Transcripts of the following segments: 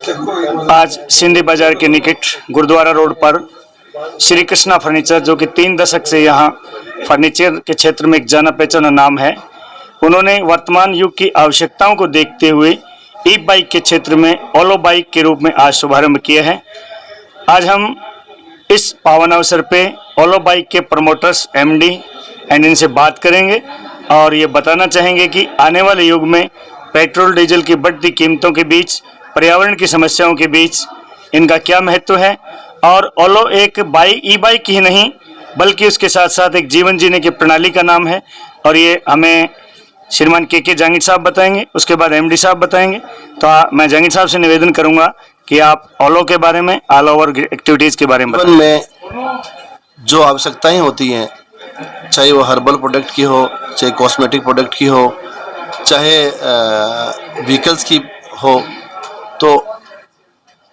आज सिंधी बाजार के निकट गुरुद्वारा रोड पर श्री कृष्णा फर्नीचर, जो कि 3 दशक से यहाँ फर्नीचर के क्षेत्र में एक जाना पहचाना नाम है, उन्होंने वर्तमान युग की आवश्यकताओं को देखते हुए ई बाइक के क्षेत्र में ओलो बाइक के रूप में आज शुभारंभ किया है। आज हम इस पावन अवसर पे ओलो बाइक के प्रमोटर्स, एमडी एंड इनसे बात करेंगे और ये बताना चाहेंगे कि आने वाले युग में पेट्रोल डीजल की बढ़ती कीमतों के बीच, पर्यावरण की समस्याओं के बीच इनका क्या महत्व है। और ओलो एक ई बाइक ही नहीं बल्कि उसके साथ साथ एक जीवन जीने की प्रणाली का नाम है और ये हमें श्रीमान के जहांगीर साहब बताएंगे, उसके बाद एमडी साहब बताएंगे। तो मैं जहांगीर साहब से निवेदन करूंगा कि आप ओलो के बारे में, ऑल ओवर एक्टिविटीज़ के बारे में बताएं। में जो आवश्यकताएं होती हैं, चाहे वो हर्बल प्रोडक्ट की हो, चाहे कॉस्मेटिक प्रोडक्ट की हो, चाहे व्हीकल्स की हो, तो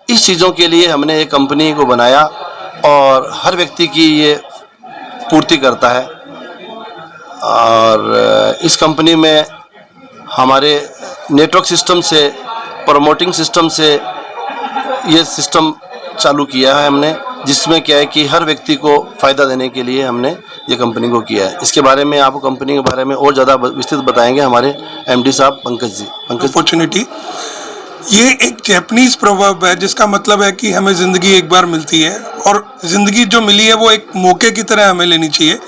इस चीज़ों के लिए हमने एक कंपनी को बनाया और हर व्यक्ति की ये पूर्ति करता है। और इस कंपनी में हमारे नेटवर्क सिस्टम से, प्रमोटिंग सिस्टम से ये सिस्टम चालू किया है हमने, जिसमें क्या है कि हर व्यक्ति को फ़ायदा देने के लिए हमने ये कंपनी को किया है। इसके बारे में आपको कंपनी के बारे में और ज़्यादा विस्तृत बताएंगे हमारे एमडी साहब पंकज जी। अपॉर्चुनिटी, ये एक जैपनीज प्रोवर्ब है जिसका मतलब है कि हमें ज़िंदगी एक बार मिलती है और ज़िंदगी जो मिली है वो एक मौके की तरह हमें लेनी चाहिए।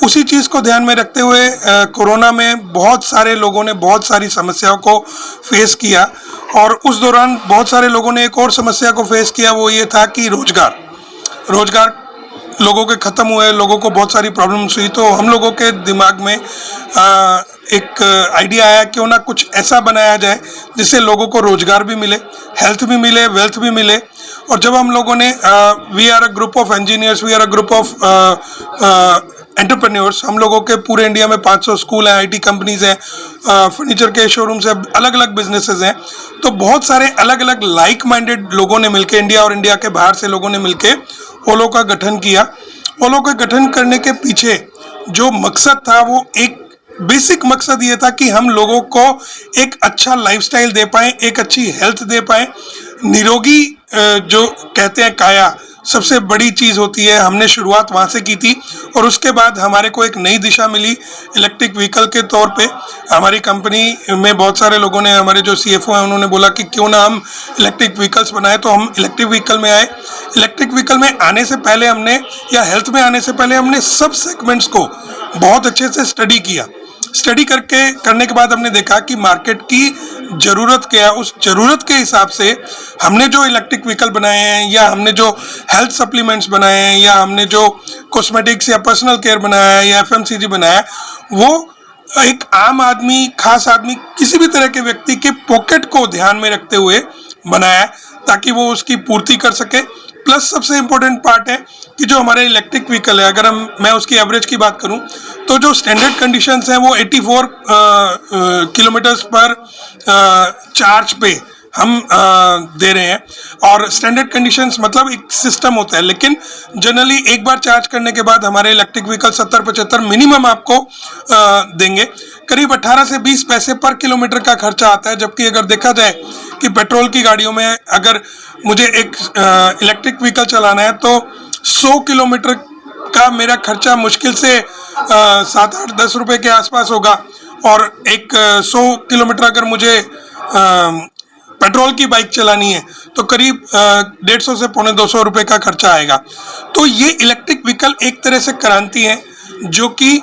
उसी चीज़ को ध्यान में रखते हुए कोरोना में बहुत सारे लोगों ने बहुत सारी समस्याओं को फेस किया और उस दौरान बहुत सारे लोगों ने एक और समस्या को फेस किया, वो ये था कि रोजगार लोगों के ख़त्म हुए, लोगों को बहुत सारी प्रॉब्लम्स हुई। तो हम लोगों के दिमाग में एक आइडिया आया, क्यों ना कुछ ऐसा बनाया जाए जिससे लोगों को रोजगार भी मिले, हेल्थ भी मिले, वेल्थ भी मिले। और जब हम लोगों ने we are a group of engineers, we are a group of entrepreneurs, हम लोगों के पूरे इंडिया में 500 स्कूल हैं, आईटी कंपनीज हैं, फर्नीचर के शोरूम्स हैं, अलग अलग बिजनेसेस हैं। तो बहुत सारे अलग अलग लाइक माइंडेड लोगों ने मिलकर, इंडिया और इंडिया के बाहर से लोगों ने मिलकर ओलो का गठन किया। ओलो का गठन करने के पीछे जो मकसद था, वो एक बेसिक मकसद ये था कि हम लोगों को एक अच्छा लाइफस्टाइल दे पाएँ, एक अच्छी हेल्थ दे पाएँ। निरोगी जो कहते हैं काया, सबसे बड़ी चीज़ होती है। हमने शुरुआत वहाँ से की थी और उसके बाद हमारे को एक नई दिशा मिली इलेक्ट्रिक व्हीकल के तौर पे। हमारी कंपनी में बहुत सारे लोगों ने, हमारे जो सीएफओ हैं उन्होंने बोला कि क्यों ना हम इलेक्ट्रिक व्हीकल्स बनाएं, तो हम इलेक्ट्रिक व्हीकल में आए। इलेक्ट्रिक व्हीकल में आने से पहले हमने, या हेल्थ में आने से पहले हमने सब सेगमेंट्स को बहुत अच्छे से स्टडी किया। स्टडी करने के बाद हमने देखा कि मार्केट की ज़रूरत क्या है। उस ज़रूरत के हिसाब से हमने जो इलेक्ट्रिक व्हीकल बनाए हैं, या हमने जो हेल्थ सप्लीमेंट्स बनाए हैं, या हमने जो कॉस्मेटिक्स या पर्सनल केयर बनाया है, या एफएमसीजी बनाया है, वो एक आम आदमी, खास आदमी, किसी भी तरह के व्यक्ति के पॉकेट को ध्यान में रखते हुए बनाया है, ताकि वो उसकी पूर्ति कर सके। प्लस सबसे इम्पोर्टेंट पार्ट है कि जो हमारे इलेक्ट्रिक व्हीकल है, अगर मैं उसकी एवरेज की बात करूं, तो जो स्टैंडर्ड कंडीशंस हैं वो 84 किलोमीटर्स पर चार्ज पे हम दे रहे हैं। और स्टैंडर्ड कंडीशंस मतलब एक सिस्टम होता है, लेकिन जनरली एक बार चार्ज करने के बाद हमारे इलेक्ट्रिक व्हीकल 70-75 मिनिमम आपको देंगे। करीब 18 से 20 पैसे पर किलोमीटर का खर्चा आता है। जबकि अगर देखा जाए कि पेट्रोल की गाड़ियों में अगर मुझे एक इलेक्ट्रिक व्हीकल चलाना है तो 100 किलोमीटर का मेरा खर्चा मुश्किल से 7-8-10 रुपये के आसपास होगा। और एक 100 किलोमीटर अगर मुझे पेट्रोल की बाइक चलानी है तो करीब 150 से 250 रुपये का खर्चा आएगा। तो ये इलेक्ट्रिक व्हीकल एक तरह से क्रांति है, जो कि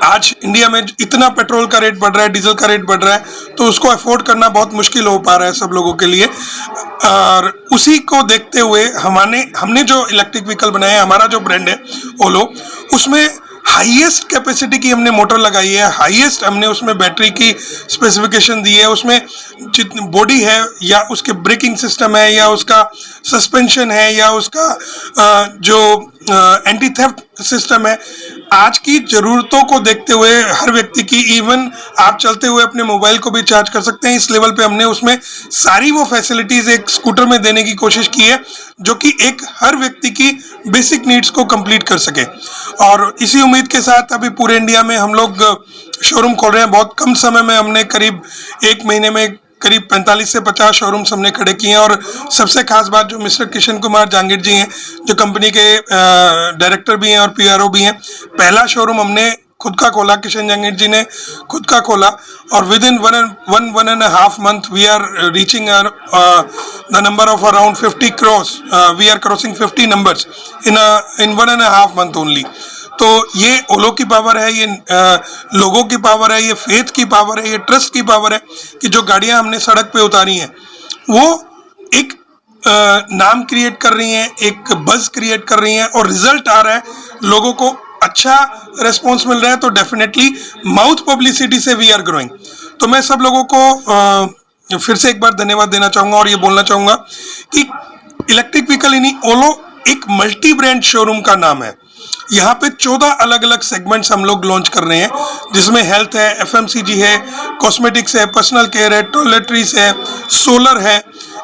आज इंडिया में इतना पेट्रोल का रेट बढ़ रहा है, डीजल का रेट बढ़ रहा है, तो उसको अफोर्ड करना बहुत मुश्किल हो पा रहा है सब लोगों के लिए। और उसी को देखते हुए हमने जो इलेक्ट्रिक व्हीकल बनाया है, हमारा जो ब्रांड है ओलो, उसमें हाईएस्ट कैपेसिटी की हमने मोटर लगाई है, हाईएस्ट हमने उसमें बैटरी की स्पेसिफिकेशन दी है, उसमें जितनी बॉडी है, या उसके ब्रेकिंग सिस्टम है, या उसका सस्पेंशन है, या उसका जो एंटी थेफ्ट सिस्टम है। आज की ज़रूरतों को देखते हुए हर व्यक्ति की, इवन आप चलते हुए अपने मोबाइल को भी चार्ज कर सकते हैं, इस लेवल पे हमने उसमें सारी वो फैसिलिटीज़ एक स्कूटर में देने की कोशिश की है, जो कि एक हर व्यक्ति की बेसिक नीड्स को कंप्लीट कर सके। और इसी उम्मीद के साथ अभी पूरे इंडिया में हम लोग शोरूम खोल रहे हैं। बहुत कम समय में हमने करीब 1 महीने में करीब 45 से 50 शोरूम्स हमने खड़े किए हैं। और सबसे खास बात जो मिस्टर किशन कुमार जहांगीर जी हैं, जो कंपनी के डायरेक्टर भी हैं और PRO भी हैं, पहला शोरूम हमने खुद का खोला, किशन जहांगीर जी ने खुद का खोला, और within one and half month we are reaching the number of around 50 crores, we are crossing 50 numbers in 1.5 month only. तो ये ओलो की पावर है, ये लोगों की पावर है, ये फेथ की पावर है, ये ट्रस्ट की पावर है कि जो गाड़ियां हमने सड़क पे उतारी हैं वो एक नाम क्रिएट कर रही हैं, एक बज़ क्रिएट कर रही हैं, और रिजल्ट आ रहा है, लोगों को अच्छा रिस्पॉन्स मिल रहा है। तो डेफिनेटली माउथ पब्लिसिटी से वी आर ग्रोइंग। तो मैं सब लोगों को फिर से एक बार धन्यवाद देना चाहूँगा और ये बोलना चाहूँगा कि इलेक्ट्रिक व्हीकल यानी ओलो एक मल्टी ब्रांड शोरूम का नाम है। यहाँ पे 14 अलग अलग सेगमेंट्स हम लोग लॉन्च कर रहे हैं, जिसमें हेल्थ है, FMCG है, कॉस्मेटिक्स है, पर्सनल केयर है, टॉयलेटरीज है, सोलर है,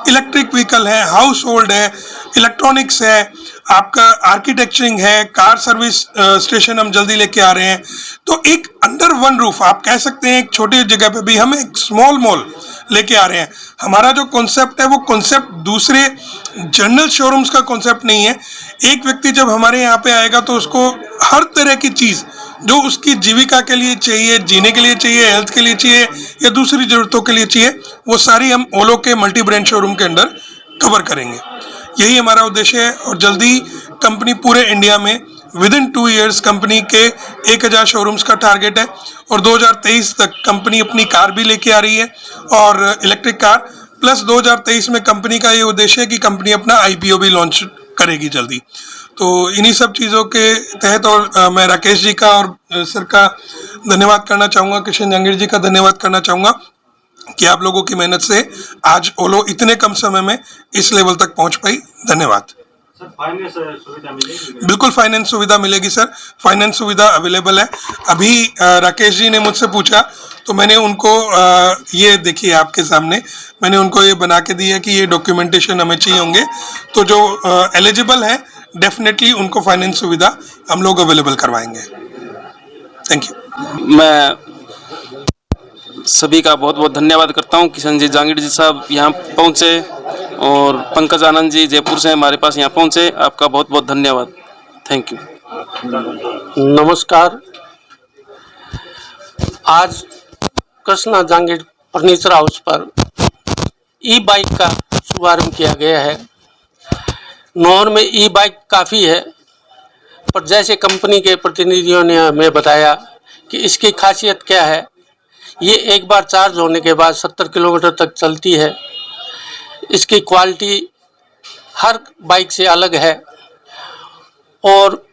इलेक्ट्रिक व्हीकल है, हाउस होल्ड है, इलेक्ट्रॉनिक्स है, आपका आर्किटेक्चरिंग है, कार सर्विस स्टेशन हम जल्दी लेके आ रहे हैं। तो एक अंडर वन रूफ आप कह सकते हैं, एक छोटी जगह पे भी हम एक स्मॉल मॉल लेके आ रहे हैं। हमारा जो कॉन्सेप्ट है वो कॉन्सेप्ट दूसरे जनरल शोरूम्स का कॉन्सेप्ट नहीं है। एक व्यक्ति जब हमारे यहाँ पे आएगा तो उसको हर तरह की चीज़ जो उसकी जीविका के लिए चाहिए, जीने के लिए चाहिए, हेल्थ के लिए चाहिए या दूसरी ज़रूरतों के लिए चाहिए, वो सारी हम ओलो के मल्टी ब्रांड शोरूम के अंदर कवर करेंगे। यही हमारा उद्देश्य है। और जल्दी कंपनी पूरे इंडिया में विद इन 2 years कंपनी के 1000 शोरूम्स का टारगेट है, और 2023 तक कंपनी अपनी कार भी लेके आ रही है, और इलेक्ट्रिक कार प्लस 2023 में कंपनी का ये उद्देश्य है कि कंपनी अपना IPO भी लॉन्च करेगी जल्दी। तो इन्हीं सब चीज़ों के तहत और मैं राकेश जी का और सर का धन्यवाद करना चाहूँगा, किशन जहांगीर जी का धन्यवाद करना चाहूँगा कि आप लोगों की मेहनत से आज ओलो इतने कम समय में इस लेवल तक पहुँच पाई। धन्यवाद। सर फाइनेंस सुविधा मिलेगी? बिल्कुल फाइनेंस सुविधा मिलेगी सर, फाइनेंस सुविधा अवेलेबल है। अभी राकेश जी ने मुझसे पूछा तो मैंने उनको ये देखिए आपके सामने मैंने उनको ये बना के दिया कि ये डॉक्यूमेंटेशन हमें चाहिए होंगे, तो जो एलिजिबल है डेफिनेटली उनको फाइनेंस सुविधा हम लोग अवेलेबल करवाएंगे। Thank you. मैं सभी का बहुत बहुत धन्यवाद करता हूं। किशन जी जहांगीर जी साहब यहाँ पहुँचे और पंकज आनंद जी जयपुर से हमारे पास यहाँ पहुँचे, आपका बहुत बहुत धन्यवाद। Thank you. नमस्कार। आज कृष्णा जहांगीर फर्नीचर हाउस पर ई-बाइक का शुभारंभ किया गया है। नौर में ई-बाइक काफ़ी है, पर जैसे कंपनी के प्रतिनिधियों ने हमें बताया कि इसकी खासियत क्या है, ये एक बार चार्ज होने के बाद 70 किलोमीटर तक चलती है। इसकी क्वालिटी हर बाइक से अलग है, और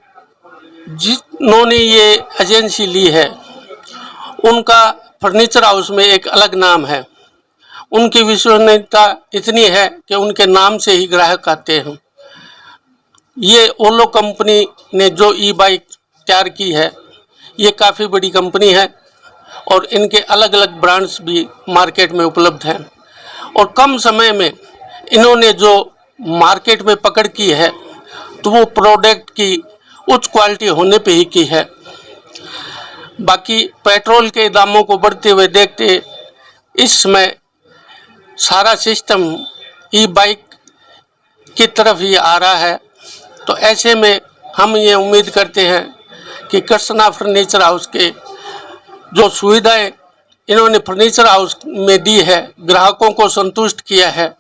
जिन्होंने ये एजेंसी ली है उनका फर्नीचर हाउस में एक अलग नाम है। उनकी विश्वसनीयता इतनी है कि उनके नाम से ही ग्राहक आते हैं। ये ओलो कंपनी ने जो ई-बाइक तैयार की है, ये काफ़ी बड़ी कंपनी है, और इनके अलग अलग ब्रांड्स भी मार्केट में उपलब्ध हैं। और कम समय में इन्होंने जो मार्केट में पकड़ की है, तो वो प्रोडक्ट की उच्च क्वालिटी होने पे ही की है। बाकी पेट्रोल के दामों को बढ़ते हुए देखते इस समय सारा सिस्टम ई-बाइक की तरफ ही आ रहा है। तो ऐसे में हम ये उम्मीद करते हैं कि कृष्णा फर्नीचर हाउस के जो सुविधाएं इन्होंने फर्नीचर हाउस में दी है, ग्राहकों को संतुष्ट किया है,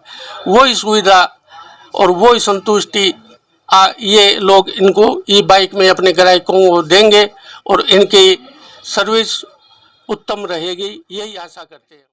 वही सुविधा और वही संतुष्टि ये लोग इनको ई-बाइक में अपने ग्राहकों को देंगे, और इनकी सर्विस उत्तम रहेगी, यही आशा करते हैं।